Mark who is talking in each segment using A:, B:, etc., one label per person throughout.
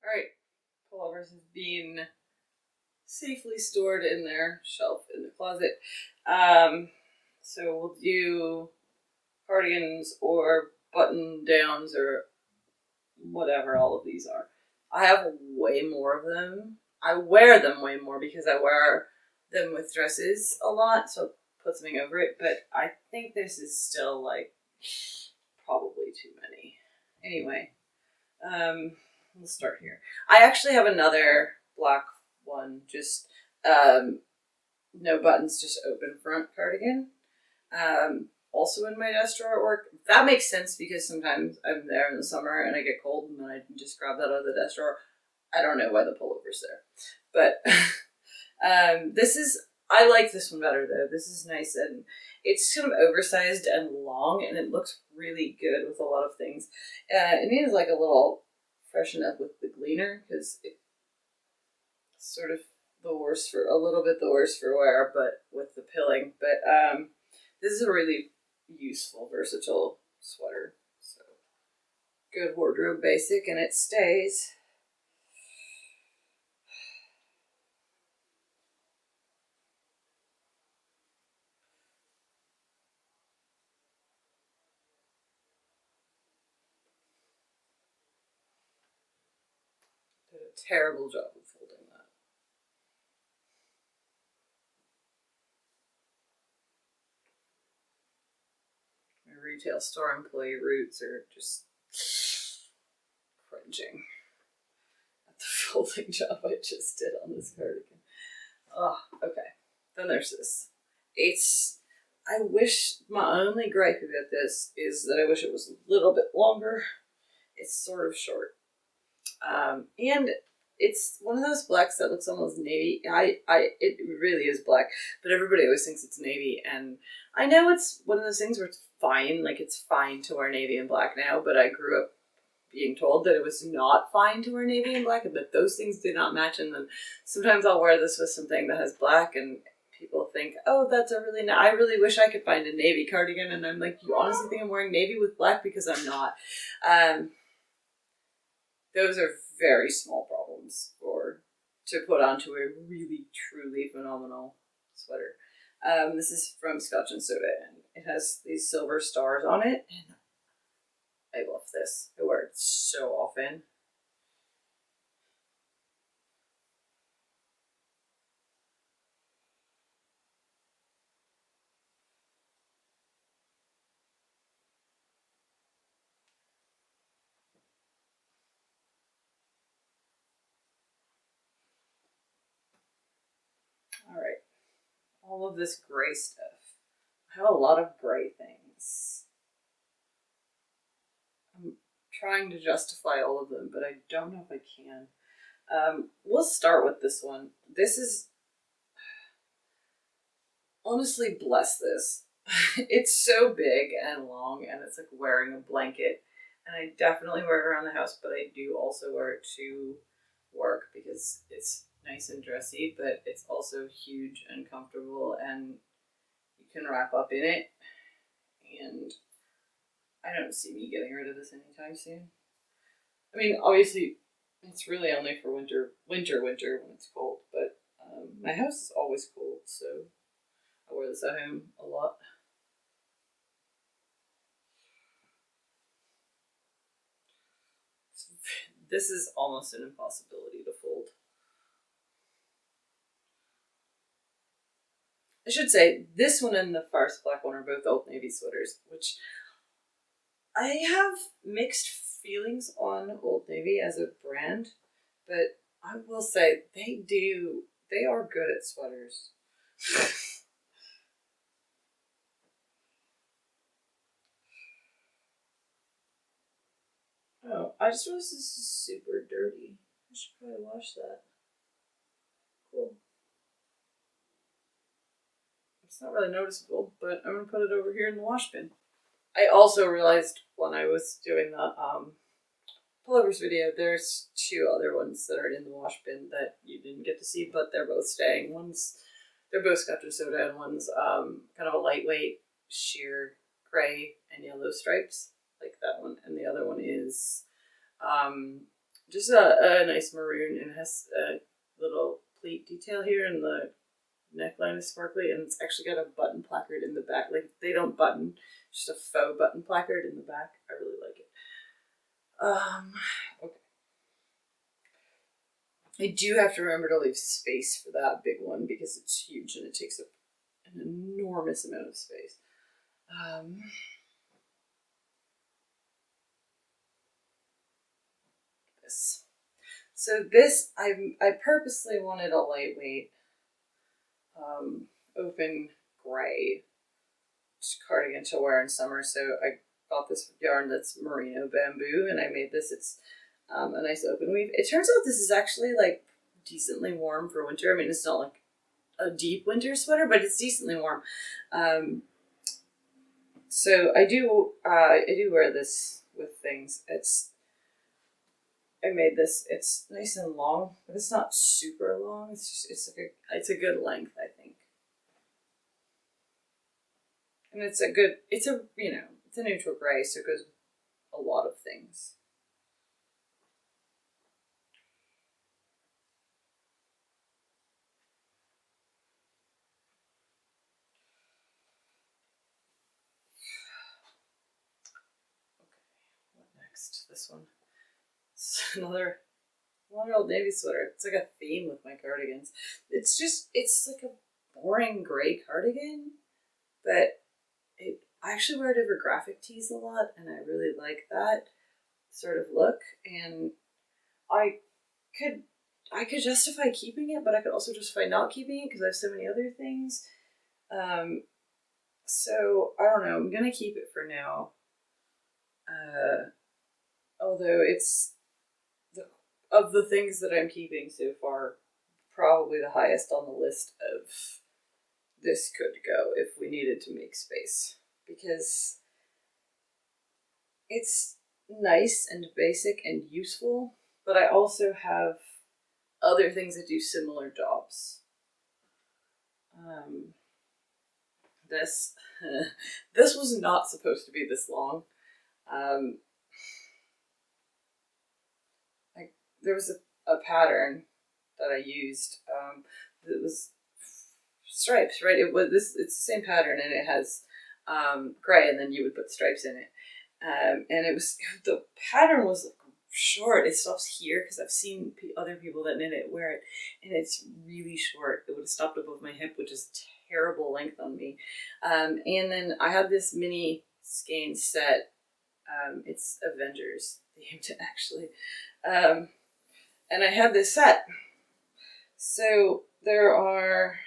A: Alright, pullovers have been safely stored in their shelf in the closet. So we'll do cardigans or button downs or whatever all of these are. I have way more of them. I wear them way more because I wear them with dresses a lot, so it puts something over it, but I think this is still like probably too many. Anyway, we'll start here. I actually have another black one, just no buttons, just open front cardigan. Also in my desk drawer at work. That makes sense because sometimes I'm there in the summer and I get cold and then I can just grab that out of the desk drawer. I don't know why the pullover's there. But I like this one better though. This is nice and it's kind of oversized and long and it looks really good with a lot of things. It needs like a little freshen up with the gleaner because it's sort of a little bit the worst for wear, but with the pilling. But this is a really useful, versatile sweater. So good wardrobe basic, and it stays. Did a terrible job of folding that. My retail store employee roots are just cringing at the folding job I just did on this cardigan. Oh, okay. Then there's this. I wish, my only gripe about this is that I wish it was a little bit longer. It's sort of short. And it's one of those blacks that looks almost navy. It really is black, but everybody always thinks it's navy. And I know it's one of those things where it's fine, like it's fine to wear navy and black now, but I grew up being told that it was not fine to wear navy and black and that those things did not match. And then sometimes I'll wear this with something that has black and people think, oh, that's a really I really wish I could find a navy cardigan. And I'm like, you honestly think I'm wearing navy with black? Because I'm not. Those are very small problems to put onto a really, truly phenomenal sweater. This is from Scotch and Soda, and it has these silver stars on it, and I love this. I wear it so often. All right, all of this gray stuff. I have a lot of gray things. I'm trying to justify all of them, but I don't know if I can. We'll start with this one. This is, honestly, bless this. It's so big and long, and it's like wearing a blanket. And I definitely wear it around the house, but I do also wear it to work because it's nice and dressy, but it's also huge and comfortable, and you can wrap up in it. And I don't see me getting rid of this anytime soon. I mean, obviously, it's really only for winter when it's cold, but my house is always cold, so I wear this at home a lot. This is almost an impossibility to fold. I should say, this one and the first black one are both Old Navy sweaters, which I have mixed feelings on Old Navy as a brand, but I will say they are good at sweaters. Oh, I just realized this is super dirty. I should probably wash that. Cool. It's not really noticeable, but I'm gonna put it over here in the wash bin. I also realized when I was doing the pullovers video, there's two other ones that are in the wash bin that you didn't get to see, but they're both staying. They're both Scotch and Soda, and one's kind of a lightweight sheer gray and yellow stripes, like that one, and the other one is just a nice maroon, and it has a little pleat detail here, and the neckline is sparkly, and it's actually got a button placard in the back. Like, they don't button, just a faux button placard in the back. I really like it. Okay. I do have to remember to leave space for that big one because it's huge and it takes up an enormous amount of space. This. So this, I purposely wanted a lightweight, open gray cardigan to wear in summer. So I got this yarn that's merino bamboo, and I made this. It's a nice open weave. It turns out this is actually like decently warm for winter. I mean, it's not like a deep winter sweater, but it's decently warm. So I do wear this with things. I made this. It's nice and long, but it's not super long. It's a good length, I think. And it's a neutral gray, so it goes with a lot of things. Okay, what next? This one. It's another old navy sweater. It's like a theme with my cardigans. It's like a boring gray cardigan, but I actually wear it over graphic tees a lot, and I really like that sort of look. And I could justify keeping it, but I could also justify not keeping it because I have so many other things. So I don't know. I'm gonna keep it for now. Although it's of the things that I'm keeping so far, probably the highest on the list of this could go if we needed to make space, because it's nice and basic and useful, but I also have other things that do similar jobs. This this was not supposed to be this long. There was a pattern that I used that was stripes, right? It's the same pattern, and it has gray, and then you would put stripes in it. And the pattern was like short. It stops here because I've seen other people that knit it wear it, and it's really short. It would have stopped above my hip, which is terrible length on me. And then I had this mini skein set. It's Avengers themed actually, and I had this set. So there are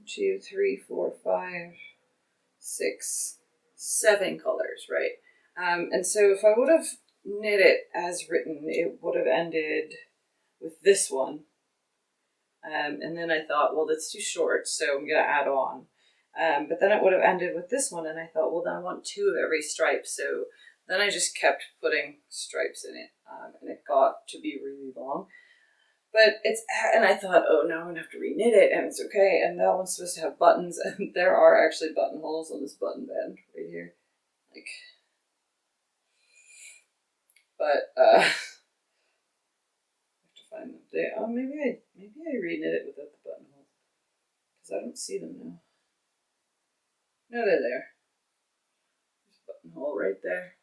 A: 2, 3, 4, 5, 6, 7 colors, right? And so if I would have knit it as written, it would have ended with this one. And then I thought, well, that's too short, so I'm going to add on. But then it would have ended with this one, and I thought, well, then I want 2 of every stripe. So then I just kept putting stripes in it, and it got to be really long. And I thought, oh, now I'm going to have to reknit it, and it's okay. And that one's supposed to have buttons, and there are actually buttonholes on this button band right here. But I have to find them. Maybe I reknit it without the buttonholes, because I don't see them now. No, they're there. There's a buttonhole right there.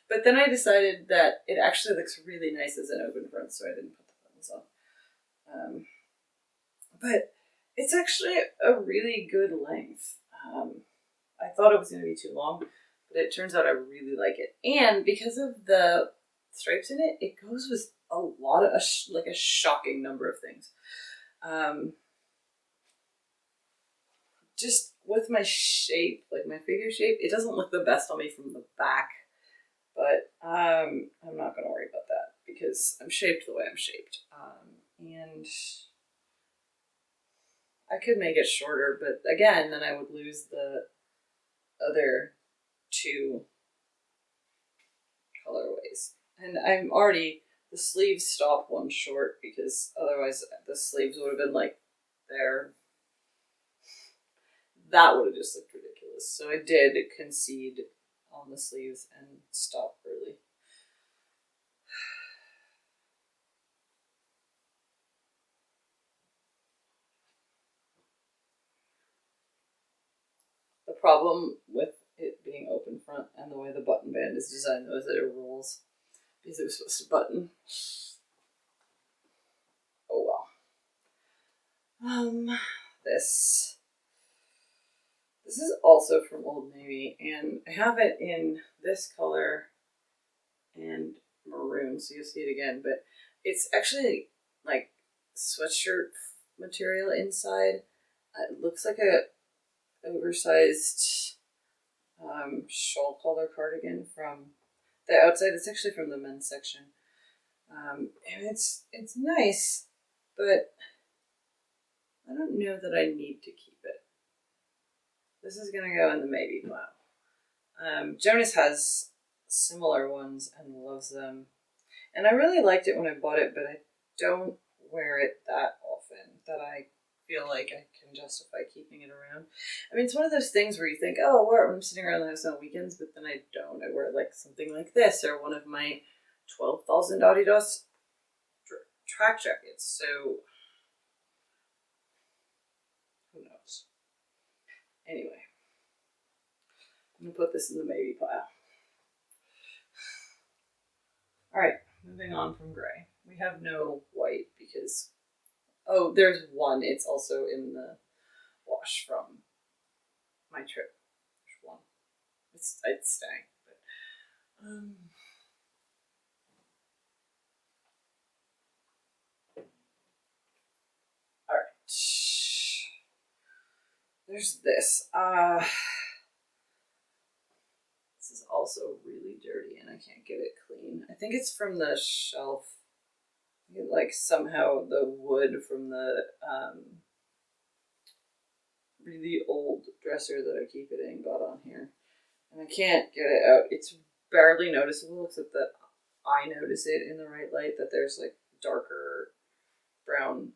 A: But then I decided that it actually looks really nice as an open front, so I didn't put the buttons on. But it's actually a really good length. I thought it was going to be too long, but it turns out I really like it. And because of the stripes in it, it goes with a lot of, a shocking number of things. Just with my shape, like my figure shape, it doesn't look the best on me from the back, but I'm not going to worry about that because I'm shaped the way I'm shaped. And I could make it shorter, but again, then I would lose the other 2 colorways. And the sleeves stopped one short because otherwise the sleeves would have been like there. That would have just looked ridiculous. So I did concede on the sleeves and stop early. problem with it being open front and the way the button band is designed though is that it rolls because it was supposed to button. Oh well. This is also from Old Navy, and I have it in this color and maroon, so you'll see it again, but it's actually like sweatshirt material inside. It looks like a oversized shawl collar cardigan from the outside. It's actually from the men's section, and it's nice, but I don't know that I need to keep it. This is gonna go in the maybe pile. Jonas has similar ones and loves them, and I really liked it when I bought it, but I don't wear it that often that I feel like I can justify keeping it around. I mean, it's one of those things where you think, oh, I'll wear it when I'm sitting around the house on weekends, but then I don't. I wear like something like this or one of my 12,000 Adidas track jackets. So who knows? Anyway, I'm gonna put this in the maybe pile. All right, moving on from gray. We have no white because, oh, there's one. It's also in the wash from my trip. There's one. It's staying, but all right. There's this. This is also really dirty, and I can't get it clean. I think it's from the shelf. Like somehow the wood from the really old dresser that I keep it in got on here, and I can't get it out. It's barely noticeable, except that I notice it in the right light that there's like darker brown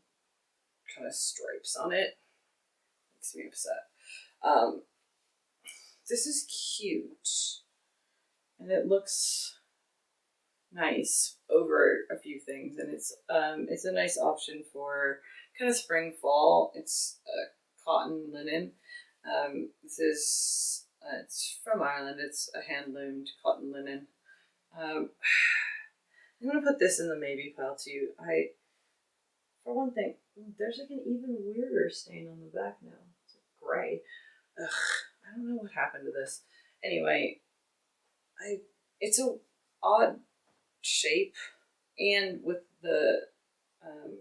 A: kind of stripes on it. Makes me upset. This is cute, and it looks nice over a few things, and it's a nice option for kind of spring fall. It's cotton linen. This is it's from Ireland. It's a hand loomed cotton linen. I'm gonna put this in the maybe pile too. For one thing, there's like an even weirder stain on the back now. It's like gray. Ugh, I don't know what happened to this. Anyway, it's a odd shape, and with the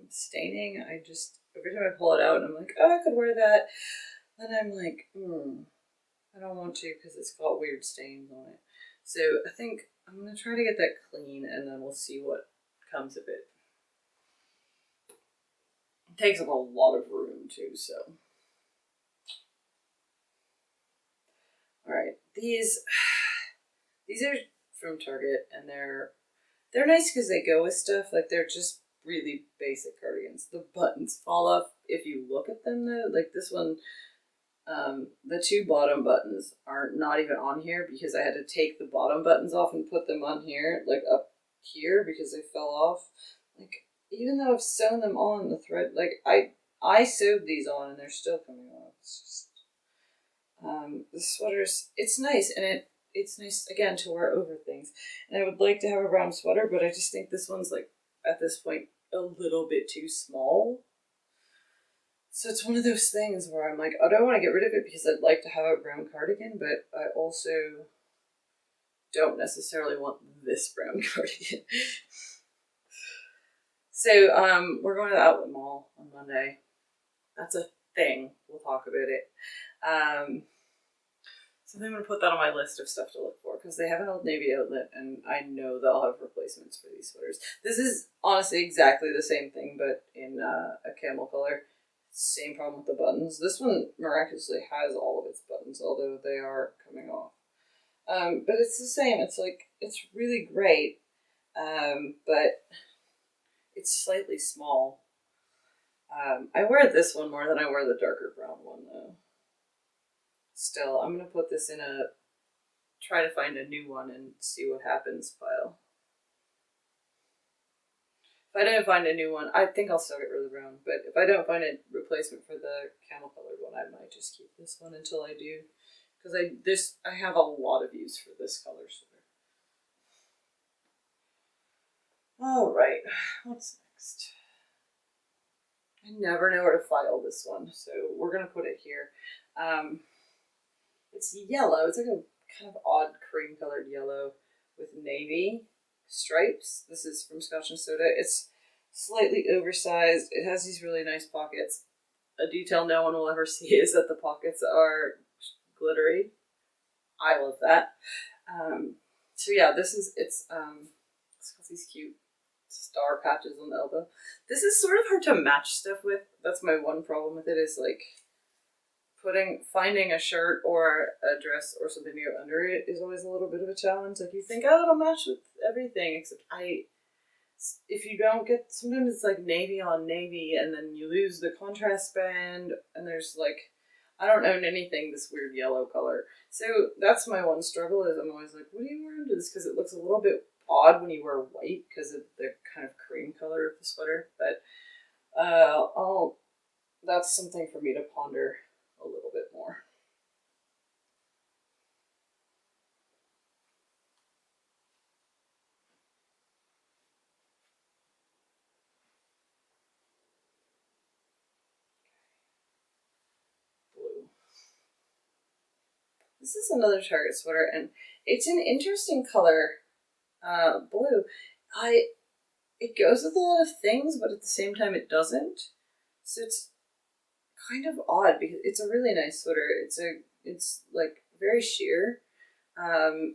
A: staining, I just every time I pull it out, and I'm like, oh, I could wear that. Then I'm like, I don't want to because it's got weird stains on it. So I think I'm gonna try to get that clean, and then we'll see what comes of it. It takes up a lot of room too, so. All right, these are from Target, and they're nice because they go with stuff. Like they're just really basic cardigans. The buttons fall off if you look at them though. Like this one, the two bottom buttons are not even on here because I had to take the bottom buttons off and put them on here, like up here because they fell off. Like even though I've sewn them on the thread, like I sewed these on and they're still coming off. It's just the sweater's it's nice, and it's nice again to wear over things. And I would like to have a brown sweater, but I just think this one's like at this point a little bit too small. So it's one of those things where I'm like, I don't want to get rid of it because I'd like to have a brown cardigan, but I also don't necessarily want this brown cardigan. So we're going to the outlet mall on Monday. That's a thing. We'll talk about it. So I'm going to put that on my list of stuff to look for because they have an Old Navy outlet, and I know they'll have replacements for these sweaters. This is honestly exactly the same thing, but in a camel color. Same problem with the buttons. This one miraculously has all of its buttons, although they are coming off. But it's the same. It's like, it's really great, but it's slightly small. I wear this one more than I wear the darker brown one, though. Still, I'm going to put this in try to find a new one and see what happens pile. If I don't find a new one, I think I'll still get rid of the brown, but if I don't find a replacement for the camel colored one, I might just keep this one until I do, because I have a lot of use for this color sweater. All right, what's next? I never know where to file this one, so we're gonna put it here. It's yellow. It's like a kind of odd cream colored yellow with navy stripes. This is from Scotch and Soda. It's slightly oversized. It has these really nice pockets. A detail no one will ever see is that the pockets are glittery. I love that. So yeah, it's got these cute star patches on the elbow. This is sort of hard to match stuff with. That's my one problem with it, is like finding a shirt or a dress or something to go under it is always a little bit of a challenge. Like you think, oh, it'll match with everything, except if you don't get, sometimes it's like navy on navy and then you lose the contrast band and there's like, I don't own anything this weird yellow color. So that's my one struggle, is I'm always like, what do you wear under this? Because it looks a little bit odd when you wear white because of the kind of cream color of the sweater. But that's something for me to ponder a little bit more. Blue. This is another Target sweater, and it's an interesting color, blue. It goes with a lot of things, but at the same time it doesn't. So it's kind of odd because it's a really nice sweater. It's like very sheer, and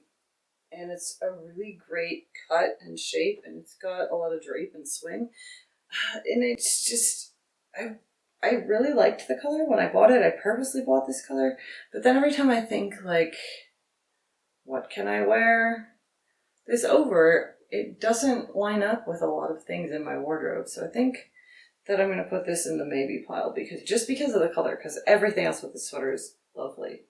A: it's a really great cut and shape, and it's got a lot of drape and swing. And it's just, I really liked the color when I bought it. I purposely bought this color, but then every time I think like, what can I wear this over? It doesn't line up with a lot of things in my wardrobe. So I think that I'm going to put this in the maybe pile because of the color, because everything else with the sweater is lovely.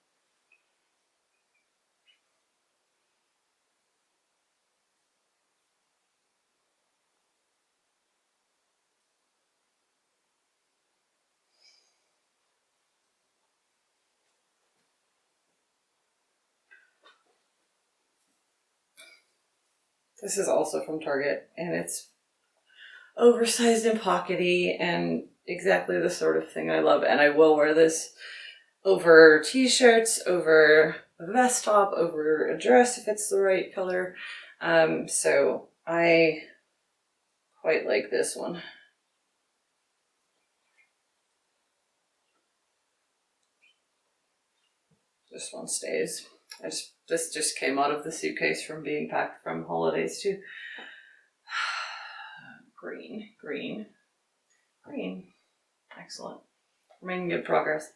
A: This is also from Target, and it's oversized and pockety and exactly the sort of thing I love. And I will wear this over t-shirts, over a vest top, over a dress if it's the right color. So I quite like this one. This one stays. This just came out of the suitcase from being packed from holidays too. Green. Excellent. We're making good progress.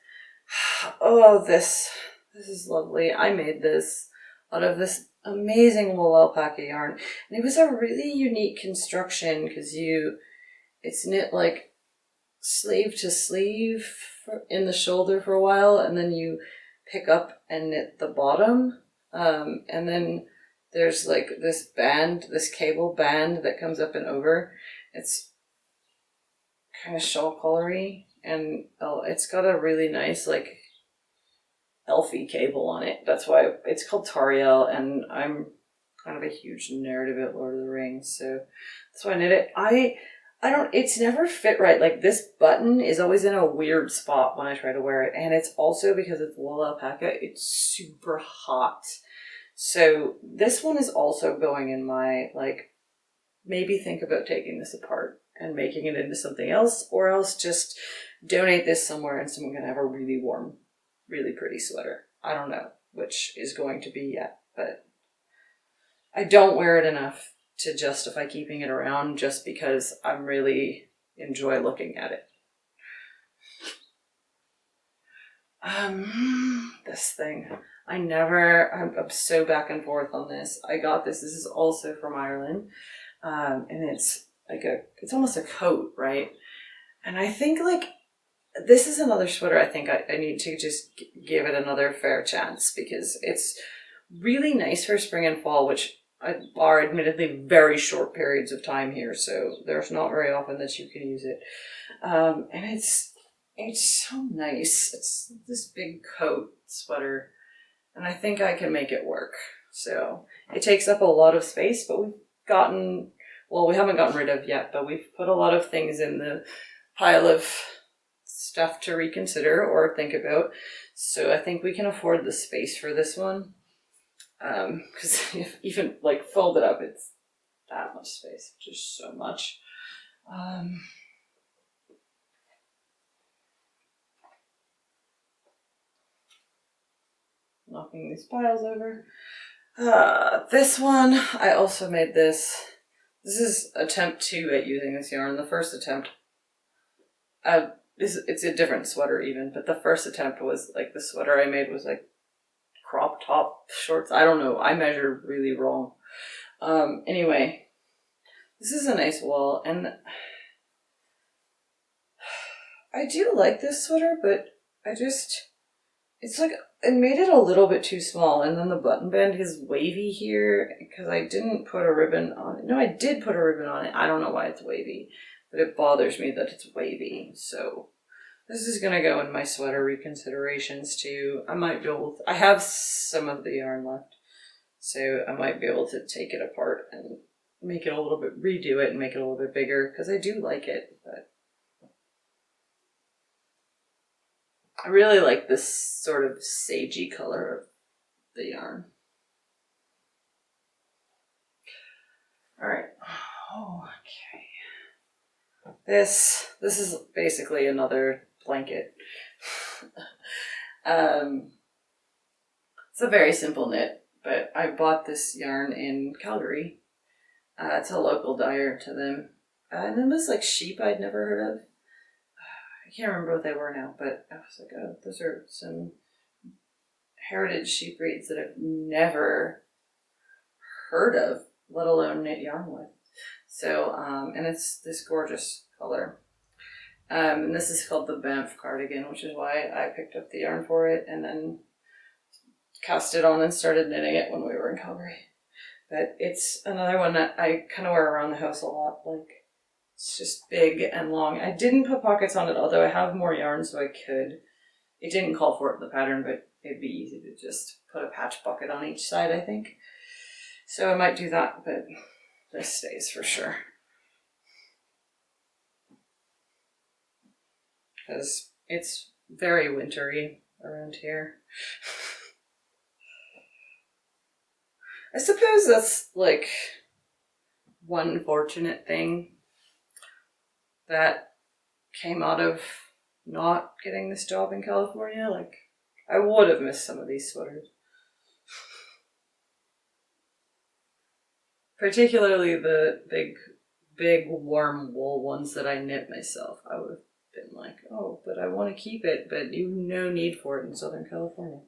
A: Oh, this is lovely. I made this out of this amazing wool alpaca yarn, and it was a really unique construction because it's knit like sleeve to sleeve in the shoulder for a while, and then you pick up and knit the bottom, and then there's like this cable band that comes up and over. It's kind of shawl colory, and it's got a really nice like elfy cable on it. That's why it's called Tariel, and I'm kind of a huge nerd about Lord of the Rings, so that's why I knit it. It's never fit right. Like this button is always in a weird spot when I try to wear it, and it's also because it's wool alpaca, it's super hot. So this one is also going in my, like, maybe think about taking this apart and making it into something else, or else just donate this somewhere and someone can have a really warm, really pretty sweater. I don't know which is going to be yet, but I don't wear it enough to justify keeping it around just because I'm really enjoy looking at it. This thing. I'm so back and forth on this. I got this. This is also from Ireland. And it's like it's almost a coat, right? And I think like this is another sweater I think I need to just give it another fair chance, because it's really nice for spring and fall, which are admittedly very short periods of time here, so there's not very often that you can use it. And it's so nice. It's this big coat sweater, and I think I can make it work. So it takes up a lot of space, but we haven't gotten rid of yet, but we've put a lot of things in the pile of stuff to reconsider or think about. So I think we can afford the space for this one. Because if even like fold it up, it's that much space, just so much. Knocking these piles over. This one, I also made this. This is attempt 2 at using this yarn. The first attempt, it's a different sweater even, but the first attempt was like the sweater I made was like crop top shorts. I don't know. I measured really wrong. Anyway, this is a nice wool, and I do like this sweater, but it's like, it made it a little bit too small, and then the button band is wavy here because I didn't put a ribbon on it. No, I did put a ribbon on it. I don't know why it's wavy, but it bothers me that it's wavy. So this is gonna go in my sweater reconsiderations too. I have some of the yarn left, so I might be able to take it apart and make it a little bit, redo it and make it a little bit bigger because I do like it, but I really like this sort of sagey color of the yarn. All right. Oh, okay. This is basically another blanket. It's a very simple knit, but I bought this yarn in Calgary. It's a local dyer to them. And it was like sheep I'd never heard of. I can't remember what they were now, but I was like, oh, those are some heritage sheep breeds that I've never heard of, let alone knit yarn with. So, and it's this gorgeous color. And this is called the Banff Cardigan, which is why I picked up the yarn for it and then cast it on and started knitting it when we were in Calgary. But it's another one that I kind of wear around the house a lot. Like, it's just big and long. I didn't put pockets on it, although I have more yarn, so I could. It didn't call for it in the pattern, but it'd be easy to just put a patch pocket on each side, I think. So I might do that, but this stays for sure. Because it's very wintry around here. I suppose that's like one fortunate thing that came out of not getting this job in California. Like, I would have missed some of these sweaters. Particularly the big warm wool ones that I knit myself. I would have been like, oh, but I want to keep it, but you have no need for it in Southern California.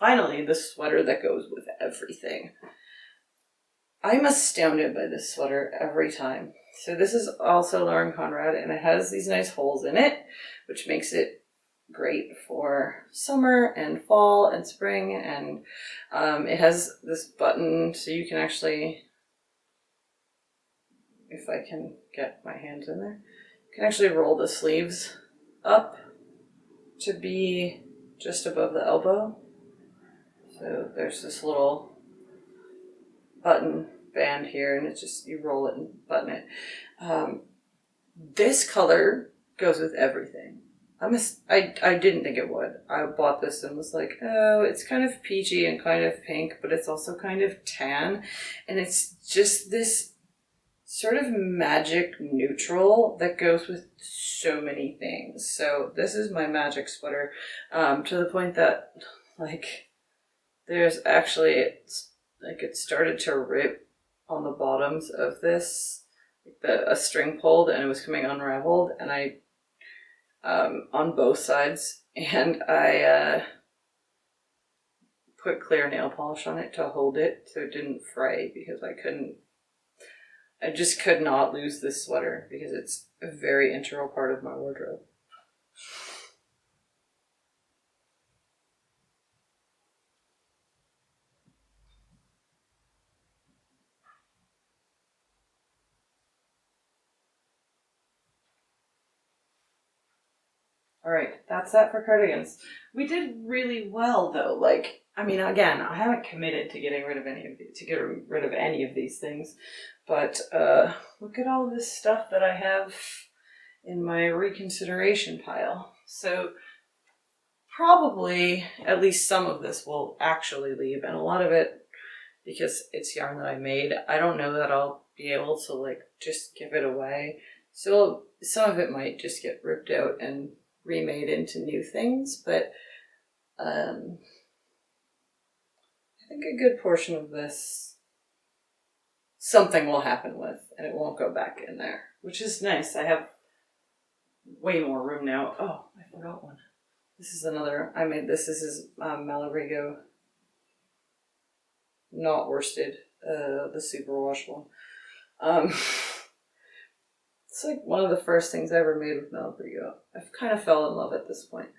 A: Finally, the sweater that goes with everything. I'm astounded by this sweater every time. So this is also Lauren Conrad, and it has these nice holes in it, which makes it great for summer and fall and spring. And it has this button, so you can actually, if I can get my hands in there, you can actually roll the sleeves up to be just above the elbow. So there's this little button band here, and it's just, you roll it and button it. This color goes with everything. I didn't think it would. I bought this and was like, oh, it's kind of peachy and kind of pink, but it's also kind of tan. And it's just this sort of magic neutral that goes with so many things. So this is my magic sweater, to the point that, like, there's actually, it started to rip on the bottoms of this, a string pulled, and it was coming unraveled, and I, on both sides, and I put clear nail polish on it to hold it so it didn't fray, because I just could not lose this sweater because it's a very integral part of my wardrobe. All right, that's that for cardigans. We did really well though. Like, I mean, again, I haven't committed to getting rid of any of these things, but look at all this stuff that I have in my reconsideration pile. So probably at least some of this will actually leave, and a lot of it, because it's yarn that I made, I don't know that I'll be able to like just give it away. So some of it might just get ripped out and remade into new things, but I think a good portion of this, something will happen with, and it won't go back in there, which is nice. I have way more room now. Oh, I forgot one. This is another, I made this. This is Malarigo, not worsted, the superwash one. It's like one of the first things I ever made with Malarigo. I've kind of fell in love at this point.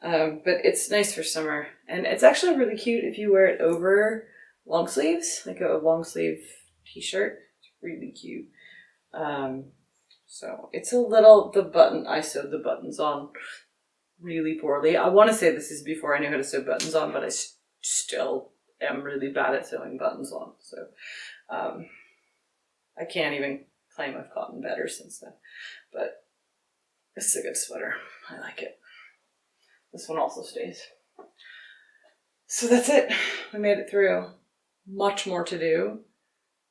A: But it's nice for summer, and it's actually really cute if you wear it over long sleeves, like a long sleeve t-shirt. It's really cute. So it's a little, I sewed the buttons on really poorly. I want to say this is before I knew how to sew buttons on, but I still am really bad at sewing buttons on. So I can't even claim I've gotten better since then, but it's a good sweater. I like it. This one also stays. So that's it. We made it through. Much more to do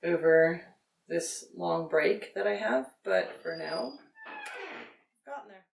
A: over this long break that I have, but for now,